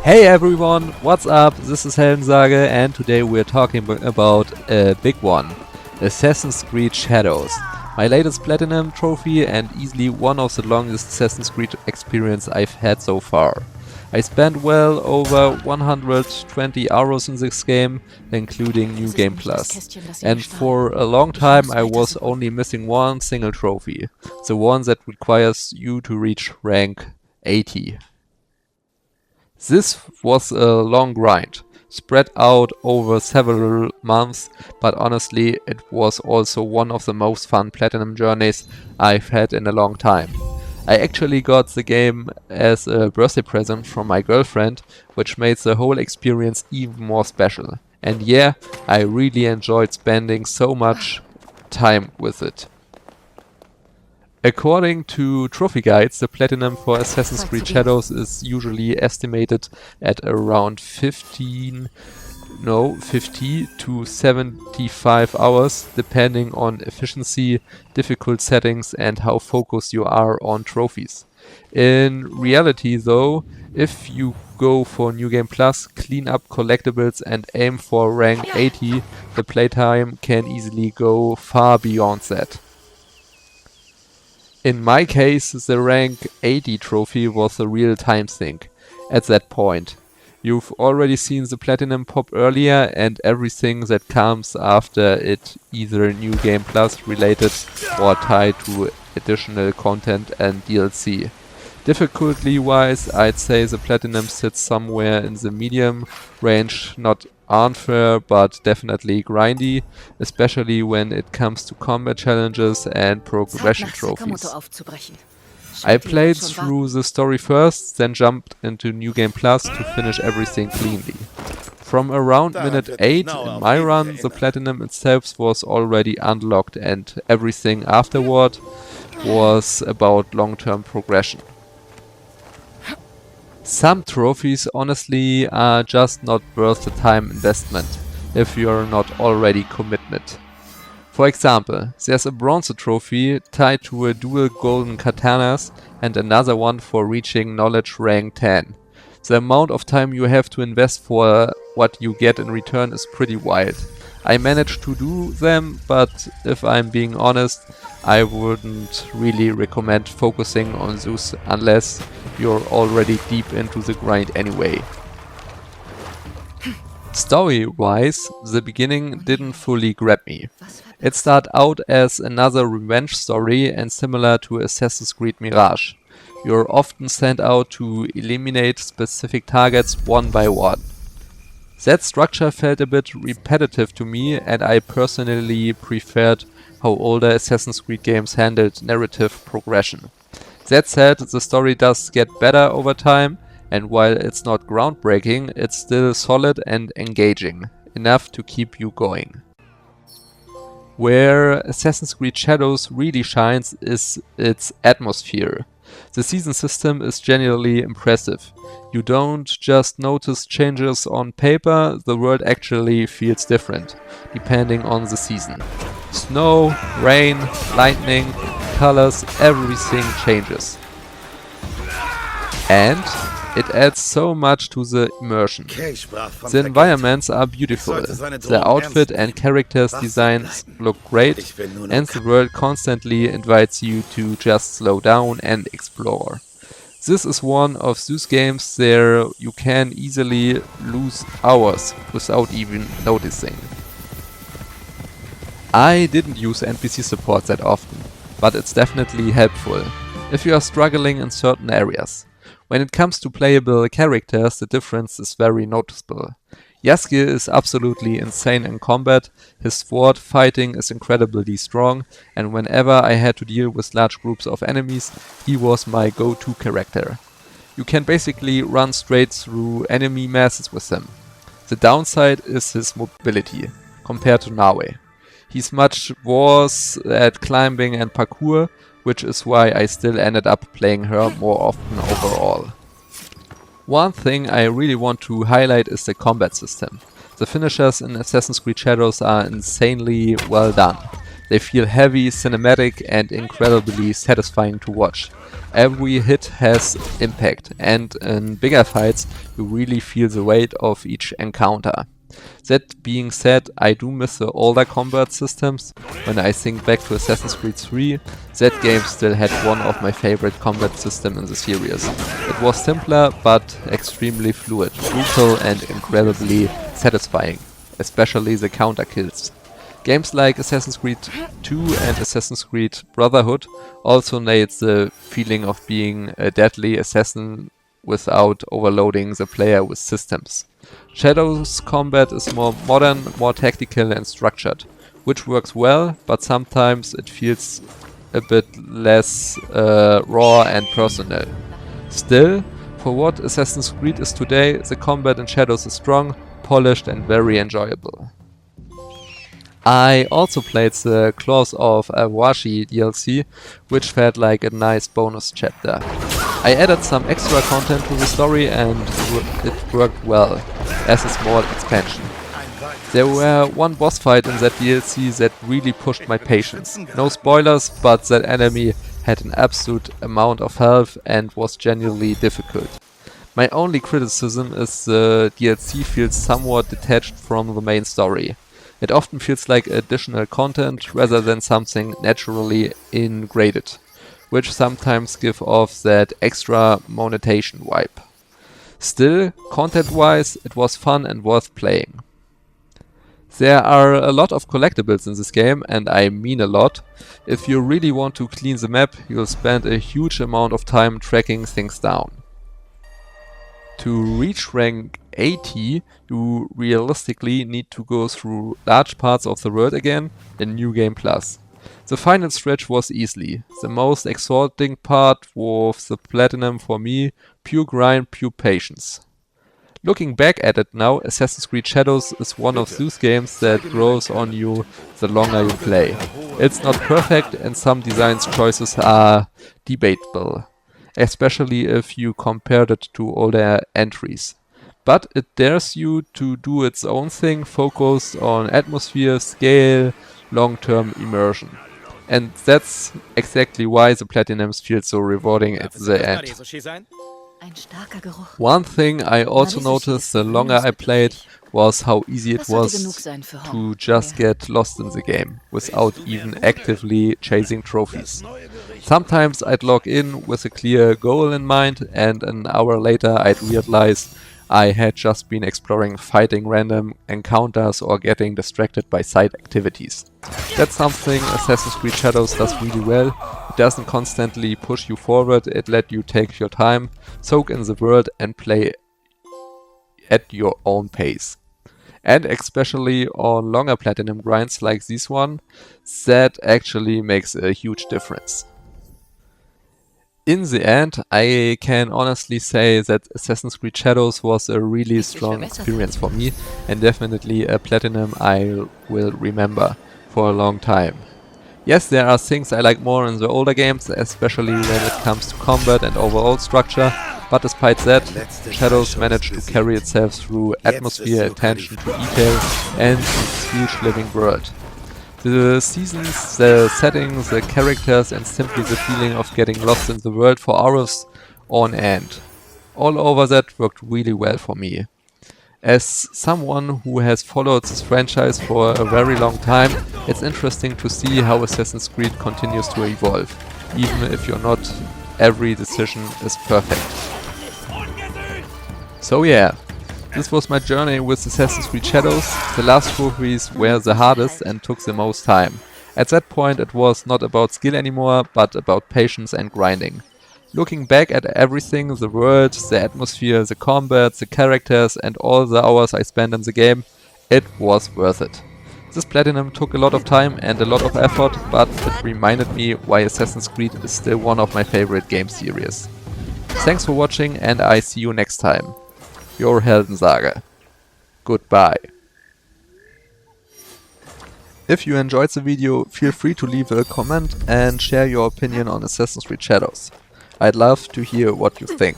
Hey everyone, what's up? This is Heldensage and today we're talking about a big one, Assassin's Creed Shadows. My latest platinum trophy and easily one of the longest Assassin's Creed experience I've had so far. I spent well over 120 hours in this game, including New Game Plus. And for a long time I was only missing one single trophy, the one that requires you to reach rank 80. This was a long grind, spread out over several months, but honestly it was also one of the most fun platinum journeys I've had in a long time. I actually got the game as a birthday present from my girlfriend, which made the whole experience even more special. And yeah, I really enjoyed spending so much time with it. According to trophy guides, the platinum for Assassin's Creed Shadows is usually estimated at around 50 to 75 hours, depending on efficiency, difficult settings and how focused you are on trophies. In reality though, if you go for New Game Plus, clean up collectibles and aim for rank 80, the playtime can easily go far beyond that. In my case, the rank 80 trophy was a real time sink at that point. You've already seen the platinum pop earlier and everything that comes after it, either New Game Plus related or tied to additional content and DLC. Difficulty wise, I'd say the platinum sits somewhere in the medium range, not unfair but definitely grindy, especially when it comes to combat challenges and progression trophies. I played through the story first, then jumped into New Game Plus to finish everything cleanly. From around minute 8 in my run, the platinum itself was already unlocked and everything afterward was about long-term progression. Some trophies honestly are just not worth the time investment if you're not already committed. For example, there's a bronze trophy tied to a dual golden katanas and another one for reaching knowledge rank 10. The amount of time you have to invest for what you get in return is pretty wild. I managed to do them, but if I'm being honest, I wouldn't really recommend focusing on those unless you're already deep into the grind anyway. Story-wise, the beginning didn't fully grab me. It started out as another revenge story and similar to Assassin's Creed Mirage. You're often sent out to eliminate specific targets one by one. That structure felt a bit repetitive to me and I personally preferred how older Assassin's Creed games handled narrative progression. That said, the story does get better over time, and while it's not groundbreaking, it's still solid and engaging, enough to keep you going. Where Assassin's Creed Shadows really shines is its atmosphere. The season system is genuinely impressive. You don't just notice changes on paper, the world actually feels different, depending on the season. Snow, rain, lightning, colors, everything changes. And it adds so much to the immersion. The environments are beautiful, the outfit and characters' designs look great, and the world constantly invites you to just slow down and explore. This is one of those games where you can easily lose hours without even noticing. I didn't use NPC support that often, but it's definitely helpful if you are struggling in certain areas. When it comes to playable characters, the difference is very noticeable. Yasuke is absolutely insane in combat, his sword fighting is incredibly strong, and whenever I had to deal with large groups of enemies, he was my go-to character. You can basically run straight through enemy masses with him. The downside is his mobility, compared to Nawe. He's much worse at climbing and parkour, which is why I still ended up playing her more often overall. One thing I really want to highlight is the combat system. The finishers in Assassin's Creed Shadows are insanely well done. They feel heavy, cinematic and incredibly satisfying to watch. Every hit has impact, and in bigger fights you really feel the weight of each encounter. That being said, I do miss the older combat systems. When I think back to Assassin's Creed 3, that game still had one of my favorite combat systems in the series. It was simpler but extremely fluid, brutal and incredibly satisfying, especially the counter kills. Games like Assassin's Creed 2 and Assassin's Creed Brotherhood also nailed the feeling of being a deadly assassin without overloading the player with systems. Shadow's combat is more modern, more tactical and structured, which works well, but sometimes it feels a bit less raw and personal. Still, for what Assassin's Creed is today, the combat in Shadows is strong, polished and very enjoyable. I also played the Claws of Awashi DLC, which felt like a nice bonus chapter. I added some extra content to the story and it worked well, as a small expansion. There were one boss fight in that DLC that really pushed my patience. No spoilers, but that enemy had an absolute amount of health and was genuinely difficult. My only criticism is the DLC feels somewhat detached from the main story. It often feels like additional content rather than something naturally integrated, which sometimes give off that extra monetization vibe. Still, content-wise, it was fun and worth playing. There are a lot of collectibles in this game, and I mean a lot. If you really want to clean the map, you'll spend a huge amount of time tracking things down. To reach rank 80, you realistically need to go through large parts of the world again in New Game Plus. The final stretch was easy. The most exciting part was the platinum for me, pure grind, pure patience. Looking back at it now, Assassin's Creed Shadows is one of those games that grows on you the longer you play. It's not perfect and some design choices are debatable, especially if you compared it to older entries. But it dares you to do its own thing, focused on atmosphere, scale, long-term immersion. And that's exactly why the platinums feel so rewarding at the end. One thing I also noticed the longer I played was how easy it was to just get lost in the game without even actively chasing trophies. Sometimes I'd log in with a clear goal in mind and an hour later I'd realize I had just been exploring fighting random encounters or getting distracted by side activities. That's something Assassin's Creed Shadows does really well. It doesn't constantly push you forward, it lets you take your time, soak in the world and play at your own pace. And especially on longer platinum grinds like this one, that actually makes a huge difference. In the end, I can honestly say that Assassin's Creed Shadows was a really strong experience for me and definitely a platinum I will remember for a long time. Yes, there are things I like more in the older games, especially when it comes to combat and overall structure, but despite that, Shadows managed to carry itself through atmosphere, attention to detail and its huge living world. The seasons, the settings, the characters and simply the feeling of getting lost in the world for hours on end. All over that worked really well for me. As someone who has followed this franchise for a very long time, it's interesting to see how Assassin's Creed continues to evolve, even if every decision is perfect. So yeah. This was my journey with Assassin's Creed Shadows. The last trophies were the hardest and took the most time. At that point it was not about skill anymore, but about patience and grinding. Looking back at everything, the world, the atmosphere, the combat, the characters and all the hours I spent in the game, it was worth it. This platinum took a lot of time and a lot of effort, but it reminded me why Assassin's Creed is still one of my favorite game series. Thanks for watching and I see you next time. Your Heldensage. Goodbye. If you enjoyed the video, feel free to leave a comment and share your opinion on Assassin's Creed Shadows. I'd love to hear what you think.